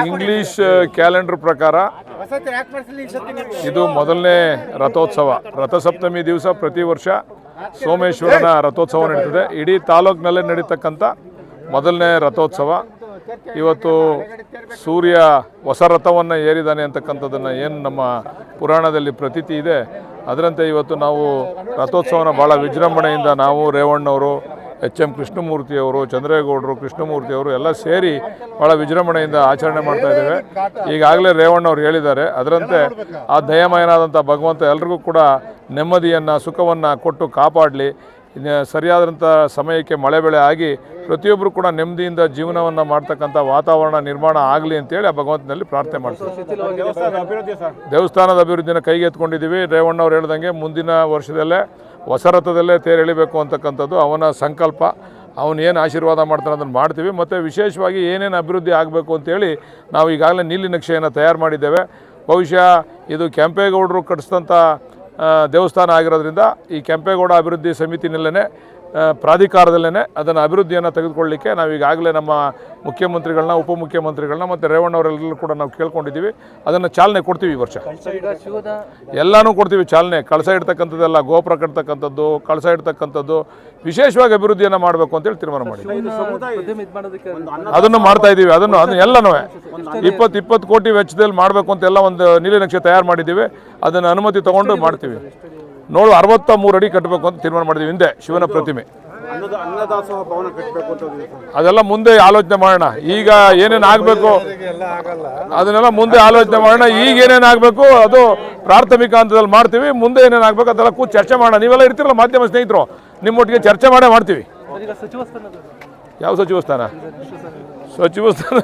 English calendar ಪ್ರಕಾರ ಇದು ಮೊದಲನೇ ರಥೋತ್ಸವ. ರಥಸಪ್ತಮಿ ದಿವಸ ಪ್ರತಿ ವರ್ಷ ಸೋಮೇಶ್ವರನ ರಥೋತ್ಸವ ನಡೀತದೆ. ಇಡೀ ತಾಲೂಕಿನಲ್ಲೇ ನಡೀತಕ್ಕಂಥ ಮೊದಲನೇ ರಥೋತ್ಸವ. ಇವತ್ತು ಸೂರ್ಯ ಹೊಸ ರಥವನ್ನು ಏರಿದ್ದಾನೆ ಅಂತಕ್ಕಂಥದ್ದನ್ನು ಏನು ನಮ್ಮ ಪುರಾಣದಲ್ಲಿ ಪ್ರತೀತಿ ಇದೆ, ಅದರಂತೆ ಇವತ್ತು ನಾವು ರಥೋತ್ಸವನ ಭಾಳ ವಿಜೃಂಭಣೆಯಿಂದ ನಾವು ರೇವಣ್ಣವರು, ಎಚ್.ಎಂ. ಕೃಷ್ಣಮೂರ್ತಿಯವರು, ಚಂದ್ರೇಗೌಡರು, ಕೃಷ್ಣಮೂರ್ತಿಯವರು ಎಲ್ಲ ಸೇರಿ ಭಾಳ ವಿಜೃಂಭಣೆಯಿಂದ ಆಚರಣೆ ಮಾಡ್ತಾ ಇದ್ದೇವೆ. ಈಗಾಗಲೇ ರೇವಣ್ಣವ್ರು ಹೇಳಿದ್ದಾರೆ, ಅದರಂತೆ ಆ ದಯಮಯನಾದಂಥ ಭಗವಂತ ಎಲ್ರಿಗೂ ಕೂಡ ನೆಮ್ಮದಿಯನ್ನು, ಸುಖವನ್ನು ಕೊಟ್ಟು ಕಾಪಾಡಲಿ. ಸರಿಯಾದಂಥ ಸಮಯಕ್ಕೆ ಮಳೆ ಬೆಳೆ ಆಗಿ ಪ್ರತಿಯೊಬ್ಬರು ಕೂಡ ನೆಮ್ಮದಿಯಿಂದ ಜೀವನವನ್ನು ಮಾಡ್ತಕ್ಕಂಥ ವಾತಾವರಣ ನಿರ್ಮಾಣ ಆಗಲಿ ಅಂತೇಳಿ ಆ ಭಗವಂತನಲ್ಲಿ ಪ್ರಾರ್ಥನೆ ಮಾಡ್ತೀವಿ. ದೇವಸ್ಥಾನದ ಅಭಿವೃದ್ಧಿನ ಕೈಗೆ ಎತ್ಕೊಂಡಿದ್ದೀವಿ. ರೇವಣ್ಣವ್ರು ಹೇಳ್ದಂಗೆ ಮುಂದಿನ ವರ್ಷದಲ್ಲೇ ಹೊಸ ರಥದಲ್ಲೇ ತೇರು ಎಳಿಬೇಕು ಅಂತಕ್ಕಂಥದ್ದು ಅವನ ಸಂಕಲ್ಪ. ಅವನು ಏನು ಆಶೀರ್ವಾದ ಮಾಡ್ತಾನೆ ಅದನ್ನು ಮಾಡ್ತೀವಿ. ಮತ್ತು ವಿಶೇಷವಾಗಿ ಏನೇನು ಅಭಿವೃದ್ಧಿ ಆಗಬೇಕು ಅಂತೇಳಿ ನಾವು ಈಗಾಗಲೇ ನೀಲಿ ನಕ್ಷೆಯನ್ನು ತಯಾರು ಮಾಡಿದ್ದೇವೆ. ಬಹುಶಃ ಇದು ಕೆಂಪೇಗೌಡರು ಕಟ್ಟಿಸಿದಂಥ ದೇವಸ್ಥಾನ ಆಗಿರೋದ್ರಿಂದ ಈ ಕೆಂಪೇಗೌಡ ಅಭಿವೃದ್ಧಿ ಸಮಿತಿನಲ್ಲೇ ಪ್ರಾಧಿಕಾರದಲ್ಲೇ ಅದನ್ನು ಅಭಿವೃದ್ಧಿಯನ್ನು ತೆಗೆದುಕೊಳ್ಳಲಿಕ್ಕೆ ನಾವು ಈಗಾಗಲೇ ನಮ್ಮ ಮುಖ್ಯಮಂತ್ರಿಗಳನ್ನ, ಉಪಮುಖ್ಯಮಂತ್ರಿಗಳನ್ನ ಮತ್ತು ರೇವಣ್ಣವರೆಲ್ಲರೂ ಕೂಡ ನಾವು ಕೇಳ್ಕೊಂಡಿದ್ದೀವಿ. ಅದನ್ನು ಚಾಲನೆ ಕೊಡ್ತೀವಿ ಈ ವರ್ಷ. ಎಲ್ಲನೂ ಕೊಡ್ತೀವಿ ಚಾಲನೆ. ಕಳಸ ಇಡ್ತಕ್ಕಂಥದ್ದೆಲ್ಲ, ಗೋಪುರ ಕಟ್ತಕ್ಕಂಥದ್ದು, ಕಳಸ ಇಡ್ತಕ್ಕಂಥದ್ದು, ವಿಶೇಷವಾಗಿ ಅಭಿವೃದ್ಧಿಯನ್ನು ಮಾಡಬೇಕು ಅಂತೇಳಿ ತೀರ್ಮಾನ ಮಾಡಿದ್ದೀವಿ. ಅದನ್ನು ಮಾಡ್ತಾ ಇದ್ದೀವಿ. ಅದನ್ನು ಎಲ್ಲನೂ 20 ಕೋಟಿ ವೆಚ್ಚದಲ್ಲಿ ಮಾಡಬೇಕು ಅಂತೆಲ್ಲ ಒಂದು ನೀಲನಕ್ಷೆ ತಯಾರು ಮಾಡಿದ್ದೀವಿ. ಅದನ್ನು ಅನುಮತಿ ತೊಗೊಂಡು ಮಾಡ್ತೀವಿ. 63 ಅಡಿ ಕಟ್ಟಬೇಕು ಅಂತ ತೀರ್ಮಾನ ಮಾಡಿದ್ದೀವಿ. ಹಿಂದೆ ಶಿವನ ಪ್ರತಿಮೆ, ಅದೆಲ್ಲ ಮುಂದೆ ಆಲೋಚನೆ ಮಾಡೋಣ. ಈಗ ಏನೇನು ಆಗಬೇಕು ಅದನ್ನೆಲ್ಲ ಮುಂದೆ ಆಲೋಚನೆ ಮಾಡೋಣ. ಈಗ ಏನೇನು ಆಗಬೇಕು ಅದು ಪ್ರಾಥಮಿಕ ಹಂತದಲ್ಲಿ ಮಾಡ್ತೀವಿ. ಮುಂದೆ ಏನೇನು ಆಗಬೇಕು ಅದೆಲ್ಲ ಕೂತು ಚರ್ಚೆ ಮಾಡೋಣ. ನೀವೆಲ್ಲ ಇರ್ತಿರಲ್ಲ ಮಾಧ್ಯಮ ಸ್ನೇಹಿತರು, ನಿಮ್ಮೊಟ್ಟಿಗೆ ಚರ್ಚೆ ಮಾಡೇ ಮಾಡ್ತೀವಿ. ಯಾವ ಸಚಿವ ಸ್ಥಾನ? ಸಚಿವ ಸ್ಥಾನ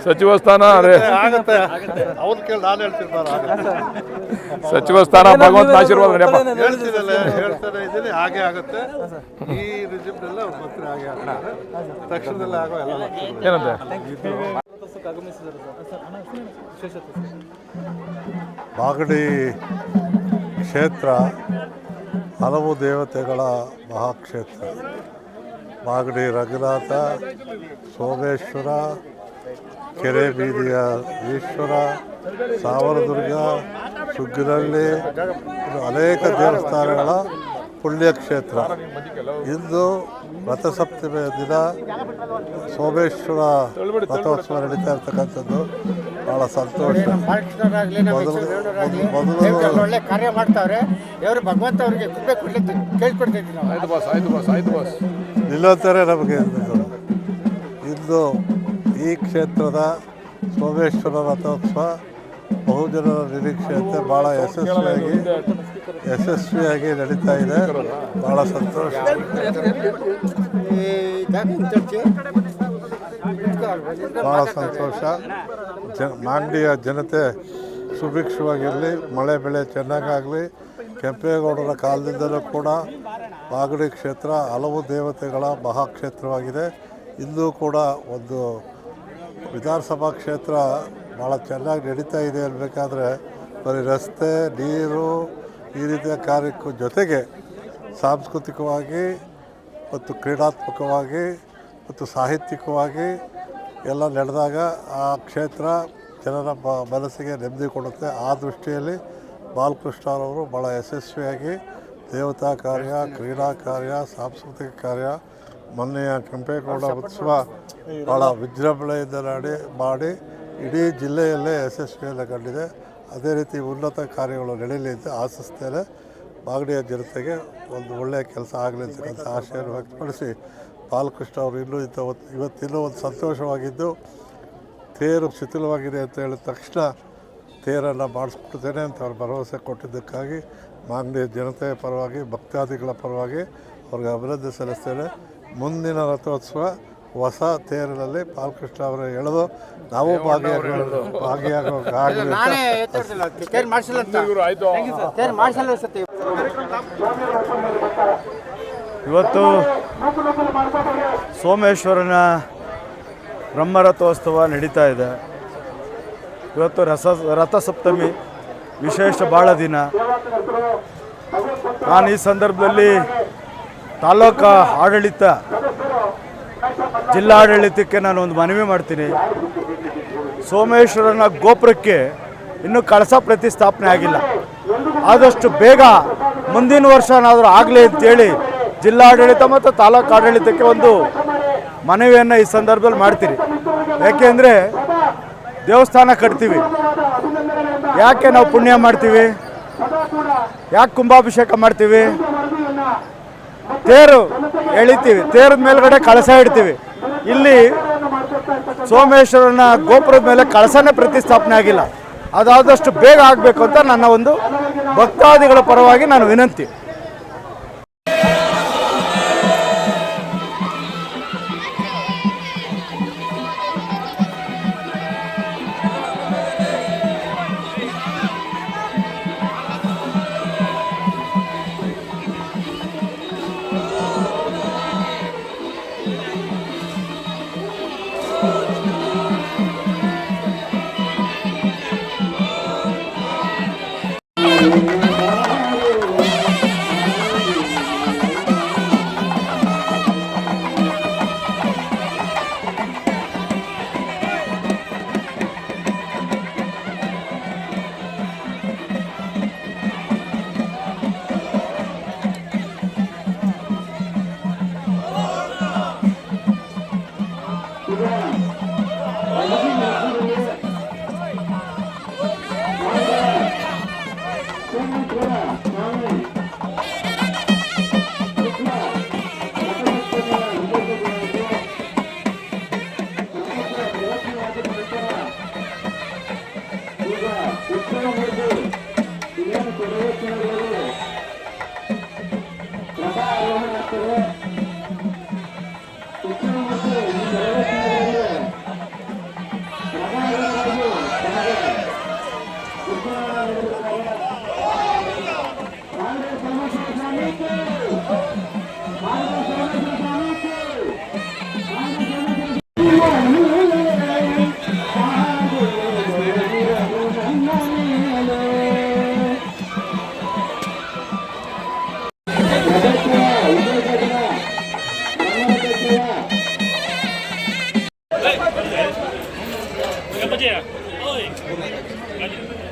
ಸಚಿವ ಸ್ಥಾನ ಭಗವಂತ ಆಶೀರ್ವಾದ. ಹಾಗೆ ಆಗುತ್ತೆ. ಈ ಏನಂತೆ ಮಾಗಡಿ ಕ್ಷೇತ್ರ ಹಲವು ದೇವತೆಗಳ ಮಹಾಕ್ಷೇತ್ರ. ಮಾಗಡಿ ರಂಗನಾಥ, ಸೋಮೇಶ್ವರ, ಕೆರೆ ಬೀದಿಯ ಈಶ್ವರ, ಸಾವರದುರ್ಗ, ಸುಗ್ಗಿರಳ್ಳಿ, ಅನೇಕ ದೇವಸ್ಥಾನಗಳ ಪುಣ್ಯಕ್ಷೇತ್ರ. ಇಂದು ರಥಸಪ್ತಮಿಯ ದಿನ ಸೋಮೇಶ್ವರ ರಥೋತ್ಸವ ನಡೀತಾ ಇರ್ತಕ್ಕಂಥದ್ದು ಭಾಳ ಸಂತೋಷ. ಒಳ್ಳೆ ಕಾರ್ಯ ಮಾಡ್ತಾವ್ರೆ. ದೇವರು ಭಗವಂತ ಅವರಿಗೆ ಕೃಪೆ ಕೊಡ್ಲಿಕ್ಕೆ ಕೇಳ್ಕೊಡ್ತಿದ್ದೀವಿ ನಾವು. ನಿಲ್ಲೋತಾರೆ ನಮಗೆ. ಇಂದು ಈ ಕ್ಷೇತ್ರದ ಸೋಮೇಶ್ವರ ರಥೋತ್ಸವ ಬಹುಜನರ ನಿರೀಕ್ಷೆಯಂತೆ ಭಾಳ ಯಶಸ್ವಿಯಾಗಿ ನಡೀತಾ ಇದೆ. ಭಾಳ ಸಂತೋಷ. ಭಾಳ ಸಂತೋಷ. ಮಾಗಡಿಯ ಜನತೆ ಸುಭಿಕ್ಷವಾಗಿರಲಿ, ಮಳೆ ಬೆಳೆ ಚೆನ್ನಾಗಾಗಲಿ. ಕೆಂಪೇಗೌಡರ ಕಾಲದಿಂದಲೂ ಕೂಡ ಮಾಗಡಿ ಕ್ಷೇತ್ರ ಹಲವು ದೇವತೆಗಳ ಮಹಾಕ್ಷೇತ್ರವಾಗಿದೆ. ಇಂದು ಕೂಡ ಒಂದು ವಿಧಾನಸಭಾ ಕ್ಷೇತ್ರ ಭಾಳ ಚೆನ್ನಾಗಿ ನಡೀತಾ ಇದೆ ಅನ್ನಬೇಕಾದ್ರೆ ಬರೀ ರಸ್ತೆ, ನೀರು ಈ ರೀತಿಯ ಕಾರ್ಯಕ್ಕೂ ಜೊತೆಗೆ ಸಾಂಸ್ಕೃತಿಕವಾಗಿ ಮತ್ತು ಕ್ರೀಡಾತ್ಮಕವಾಗಿ ಮತ್ತು ಸಾಹಿತ್ಯಿಕವಾಗಿ ಎಲ್ಲ ನಡೆದಾಗ ಆ ಕ್ಷೇತ್ರ ಜನರ ಮನಸ್ಸಿಗೆ ನೆಮ್ಮದಿ ಕೊಡುತ್ತೆ. ಆ ದೃಷ್ಟಿಯಲ್ಲಿ ಬಾಲಕೃಷ್ಣರವರು ಭಾಳ ಯಶಸ್ವಿಯಾಗಿ ದೇವತಾ ಕಾರ್ಯ, ಕ್ರೀಡಾ ಕಾರ್ಯ, ಸಾಂಸ್ಕೃತಿಕ ಕಾರ್ಯ, ಮೊನ್ನೆಯ ಕೆಂಪೇಗೌಡ ಉತ್ಸವ ಭಾಳ ವಿಜೃಂಭಣೆಯಿಂದ ಮಾಡಿ ಇಡೀ ಜಿಲ್ಲೆಯಲ್ಲೇ ಯಶಸ್ವಿಯನ್ನು ಕಂಡಿದೆ. ಅದೇ ರೀತಿ ಉನ್ನತ ಕಾರ್ಯಗಳು ನಡೆಯಲಿ ಅಂತ ಆಶಿಸ್ತೇನೆ. ಮಾಗಡಿಯ ಜನತೆಗೆ ಒಂದು ಒಳ್ಳೆಯ ಕೆಲಸ ಆಗಲಿ ಅಂತಕ್ಕಂಥ ಆಶೆಯನ್ನು ವ್ಯಕ್ತಪಡಿಸಿ, ಬಾಲಕೃಷ್ಣ ಅವರು ಇವತ್ತಿನ್ನೂ ಒಂದು ಸಂತೋಷವಾಗಿದ್ದು, ತೇರು ಶಿಥಿಲವಾಗಿದೆ ಅಂತ ಹೇಳಿದ ತಕ್ಷಣ ತೇರನ್ನು ಮಾಡಿಸ್ಕೊಡ್ತೇನೆ ಅಂತ ಅವ್ರು ಭರವಸೆ ಕೊಟ್ಟಿದ್ದಕ್ಕಾಗಿ ಮಾಗಡಿಯ ಜನತೆಯ ಪರವಾಗಿ, ಭಕ್ತಾದಿಗಳ ಪರವಾಗಿ ಅವ್ರಿಗೆ ಅಭಿನಂದನೆ ಸಲ್ಲಿಸ್ತೇನೆ. ಮುಂದಿನ ರಥೋತ್ಸವ ಹೊಸ ತೇರಿನಲ್ಲಿ ಬಾಲಕೃಷ್ಣ ಅವರು ಎಳೆದು ನಾವು ಭಾಗಿಯಾಗೋ ಇವತ್ತು ಸೋಮೇಶ್ವರನ ಬ್ರಹ್ಮರಥೋತ್ಸವ ನಡೀತಾ ಇದೆ. ಇವತ್ತು ರಥಸಪ್ತಮಿ ವಿಶೇಷ ಭಾಳ ದಿನ. ನಾನು ಈ ಸಂದರ್ಭದಲ್ಲಿ ತಾಲೂಕಾ ಆಡಳಿತ, ಜಿಲ್ಲಾಡಳಿತಕ್ಕೆ ನಾನು ಒಂದು ಮನವಿ ಮಾಡ್ತೀನಿ. ಸೋಮೇಶ್ವರನ ಗೋಪುರಕ್ಕೆ ಇನ್ನೂ ಕಳಸ ಪ್ರತಿಷ್ಠಾಪನೆ ಆಗಿಲ್ಲ. ಆದಷ್ಟು ಬೇಗ ಮುಂದಿನ ವರ್ಷನಾದರೂ ಆಗಲಿ ಅಂತೇಳಿ ಜಿಲ್ಲಾಡಳಿತ ಮತ್ತು ತಾಲೂಕು ಆಡಳಿತಕ್ಕೆ ಒಂದು ಮನವಿಯನ್ನು ಈ ಸಂದರ್ಭದಲ್ಲಿ ಮಾಡ್ತೀರಿ. ಯಾಕೆಂದರೆ ದೇವಸ್ಥಾನ ಕಟ್ತೀವಿ, ಯಾಕೆ ನಾವು ಪುಣ್ಯ ಮಾಡ್ತೀವಿ, ಯಾಕೆ ಕುಂಭಾಭಿಷೇಕ ಮಾಡ್ತೀವಿ, ತೇರು ಎಳಿತೀವಿ, ತೇರದ ಮೇಲ್ಗಡೆ ಕಳಸ ಇಡ್ತೀವಿ. ಇಲ್ಲಿ ಸೋಮೇಶ್ವರನ ಗೋಪುರದ ಮೇಲೆ ಕಳಸನೇ ಪ್ರತಿಷ್ಠಾಪನೆ ಆಗಿಲ್ಲ. ಅದಾದಷ್ಟು ಬೇಗ ಆಗಬೇಕು ಅಂತ ನನ್ನ ಒಂದು ಭಕ್ತಾದಿಗಳ ಪರವಾಗಿ ನಾನು ವಿನಂತಿ.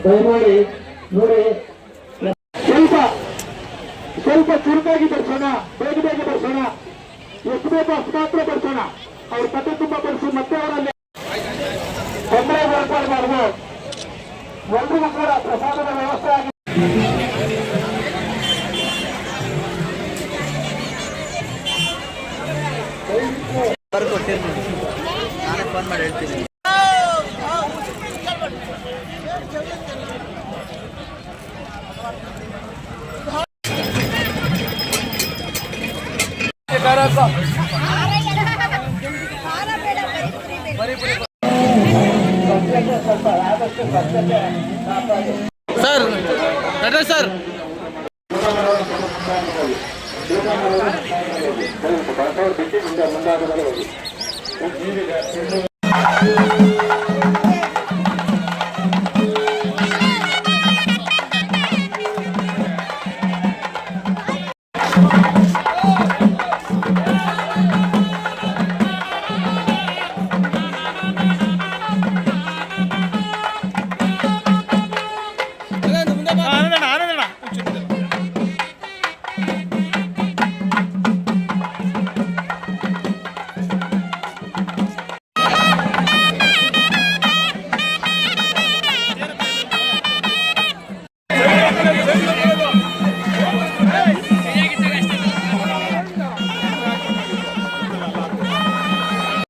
ದಯಮಾಡಿ ನೋಡಿ, ಸ್ವಲ್ಪ ಚುರುಕಾಗಿ ಬರ್ಸೋಣ, ಬೇಗ ಬರ್ಸೋಣ, ಎಷ್ಟು ಬೇಕೋ ಅಷ್ಟು ಮಾತ್ರ ಬರ್ಸೋಣ. ಅವ್ರ ಕತೆ ತುಂಬ ಬರ್ಸಿ ಮತ್ತೆ ಅವರಲ್ಲಿ ತೊಂದರೆ ಮಾಡ್ಕೊಳ್ಬಾರ್ದು. ಎಲ್ರಿಗೂ ಕೂಡ ಪ್ರಸಾದದ ವ್ಯವಸ್ಥೆ ಆಗಿದೆ. ನಾನೇ ಫೋನ್ ಮಾಡಿ ಹೇಳ್ತೀನಿ. ಸರ್ ನಡ್ರಿ ಸರ್.